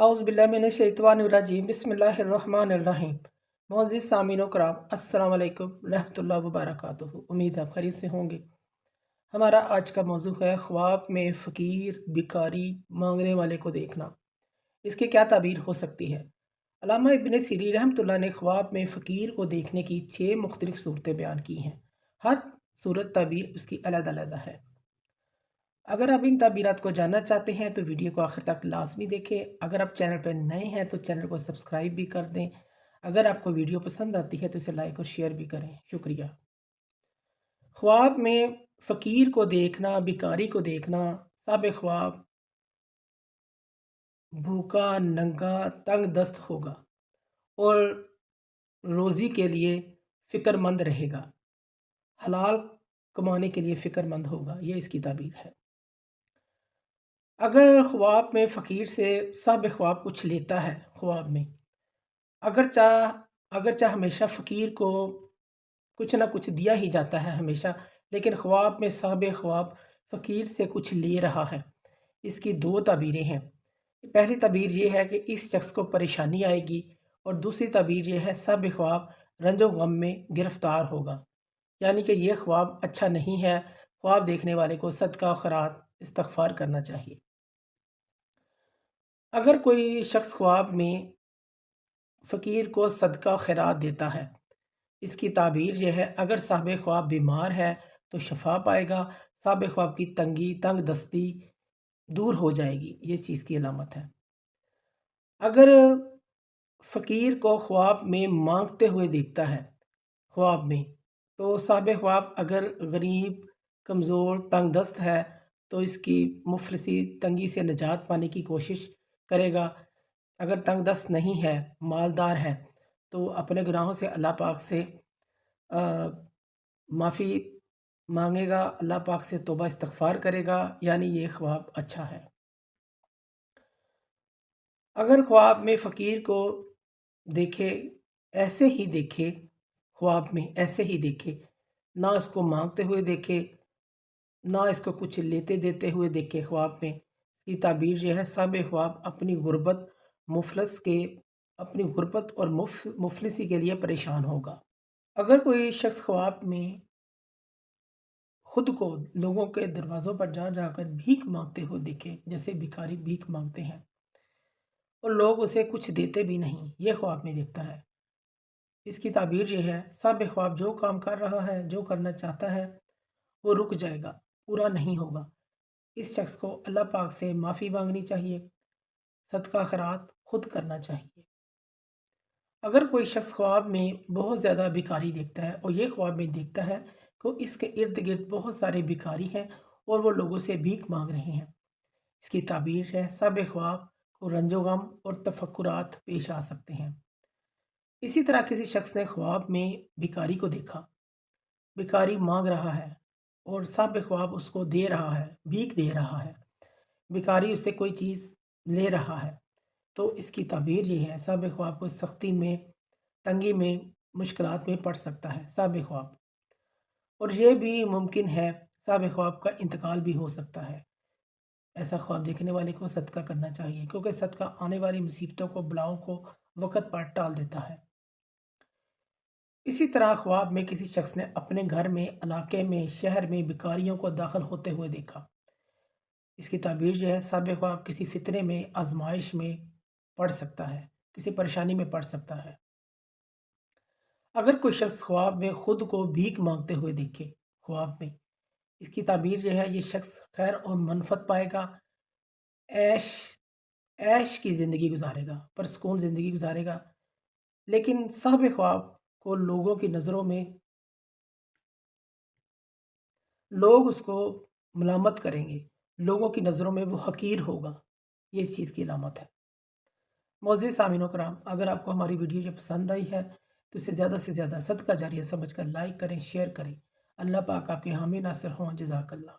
औज़ुबिल्लाहिमिनश्शैतानिर्रजीम बिस्मिल्लाहिर्रहमानिर्रहीम। मुअज़्ज़िज़ सामीन कराम, अस्सलामु अलैकुम रहमतुल्लाहि व बरकातुहू। उम्मीद है आप खैरियत से होंगे। हमारा आज का मौजू है ख्वाब में फ़कीर, भिखारी, मांगने वाले को देखना। इसकी क्या ताबीर हो सकती है? अल्लामा इब्न सीरी रहमतुल्लाह ने ख्वाब में फ़कीर को देखने की 6 मुख्तलिफ़ सूरतें बयान की हैं। हर सूरत ताबीर उसकी अलग-अलग है। अगर आप इन ताबीरात को जानना चाहते हैं तो वीडियो को आखिर तक लाजमी देखें। अगर आप चैनल पर नए हैं तो चैनल को सब्सक्राइब भी कर दें। अगर आपको वीडियो पसंद आती है तो इसे लाइक और शेयर भी करें। शुक्रिया। ख्वाब में फ़कीर को देखना, भिखारी को देखना, साब ख्वाब भूखा, नंगा, तंग दस्त होगा और रोज़ी के लिए फ़िक्रमंद रहेगा, हलाल कमाने के लिए फ़िक्रमंद होगा। ये इसकी ताबीर है। अगर ख्वाब में फ़कीर से साब ख्वाब कुछ लेता है ख्वाब में, अगर चाह हमेशा फ़कीर को कुछ ना कुछ दिया ही जाता है हमेशा, लेकिन ख्वाब में साब ख्वाब फ़कीर से कुछ ले रहा है। इसकी 2 ताबीरें हैं। पहली ताबीर ये है कि इस शख्स को परेशानी आएगी और दूसरी ताबीर ये है साब ख्वाब रंजो गम में गिरफ़्तार होगा। यानी कि ये ख्वाब अच्छा नहीं है। ख्वाब देखने वाले को सदका खैरात इस्तिग़फ़ार करना चाहिए। अगर कोई शख्स ख्वाब में फ़कीर को सदका खैरात देता है, इसकी ताबीर यह है, अगर साहिब ख्वाब बीमार है तो शफ़ा पाएगा, साहिब ख्वाब की तंगी, तंग दस्ती दूर हो जाएगी। ये इस चीज़ की अलामत है। अगर फ़कीर को ख्वाब में मांगते हुए देखता है ख्वाब में, तो साहिब ख्वाब अगर गरीब, कमज़ोर, तंग दस्त है तो इसकी मुफलिसी, तंगी से निजात पाने की कोशिश करेगा। अगर तंग दस्त नहीं है, मालदार है, तो अपने गुनाहों से अल्लाह पाक से माफ़ी मांगेगा, अल्लाह पाक से तौबा इस्तिग़फ़ार करेगा, यानी ये ख्वाब अच्छा है। अगर ख्वाब में फ़कीर को देखे, ऐसे ही देखे, ख्वाब में ऐसे ही देखे, ना उसको मांगते हुए देखे, ना इसको कुछ लेते देते हुए देखे ख्वाब में, इसकी ताबीर यह है, साब ख्वाब अपनी गुर्बत और मुफलिसी के लिए परेशान होगा। अगर कोई शख्स ख्वाब में खुद को लोगों के दरवाज़ों पर जा जाकर भीख मांगते हुए देखे, जैसे भिखारी भीख मांगते हैं और लोग उसे कुछ देते भी नहीं, ये ख्वाब में देखता है, इसकी ताबीर ये है, साब ख्वाब जो काम कर रहा है, जो करना चाहता है, वो रुक जाएगा, पूरा नहीं होगा। इस शख्स को अल्लाह पाक से माफ़ी मांगनी चाहिए, सदका खैरात खुद करना चाहिए। अगर कोई शख्स ख्वाब में बहुत ज़्यादा भिखारी देखता है और ये ख्वाब में देखता है कि इसके इर्द गिर्द बहुत सारे भिखारी हैं और वो लोगों से भीख मांग रहे हैं, इसकी ताबीर है, साब ख्वाब को रंजो गम और तफक्कुरात पेश आ सकते हैं। इसी तरह किसी शख्स ने ख्वाब में भिखारी को देखा, भिखारी मांग रहा है और साब ख्वाब उसको दे रहा है, भीख दे रहा है, भिखारी उससे कोई चीज़ ले रहा है, तो इसकी ताबीर ये है, साब ख्वाब को सख्ती में, तंगी में, मुश्किलात में पड़ सकता है साब ख्वाब। और ये भी मुमकिन है साब ख्वाब का इंतकाल भी हो सकता है। ऐसा ख्वाब देखने वाले को सदका करना चाहिए, क्योंकि सदका आने वाली मुसीबतों को, बलाओं को वक़्त पर टाल देता है। इसी तरह ख्वाब में किसी शख्स ने अपने घर में, इलाके में, शहर में भिखारियों को दाखिल होते हुए देखा, इसकी ताबीर जो है, साब ख्वाब किसी फितने में, आजमाइश में पड़ सकता है, किसी परेशानी में पड़ सकता है। अगर कोई शख्स ख्वाब में खुद को भीख मांगते हुए देखे ख्वाब में, इसकी ताबीर जो है, ये शख्स खैर और मनफ़त पाएगा, ऐश ऐश की ज़िंदगी गुजारेगा, पुरसुकून ज़िंदगी गुजारेगा, लेकिन साहिब ख्वाब को लोगों की नज़रों में लोग उसको मलामत करेंगे, लोगों की नज़रों में वो हकीर होगा, ये इस चीज़ की अलामत है। मोअज़्ज़िज़ सामीन कराम, अगर आपको हमारी वीडियो जो पसंद आई है तो इसे ज़्यादा से ज़्यादा सदका जारिया समझकर लाइक करें, शेयर करें। अल्लाह पाक आपके हामी नासिर हों। जज़ाकल्लाह।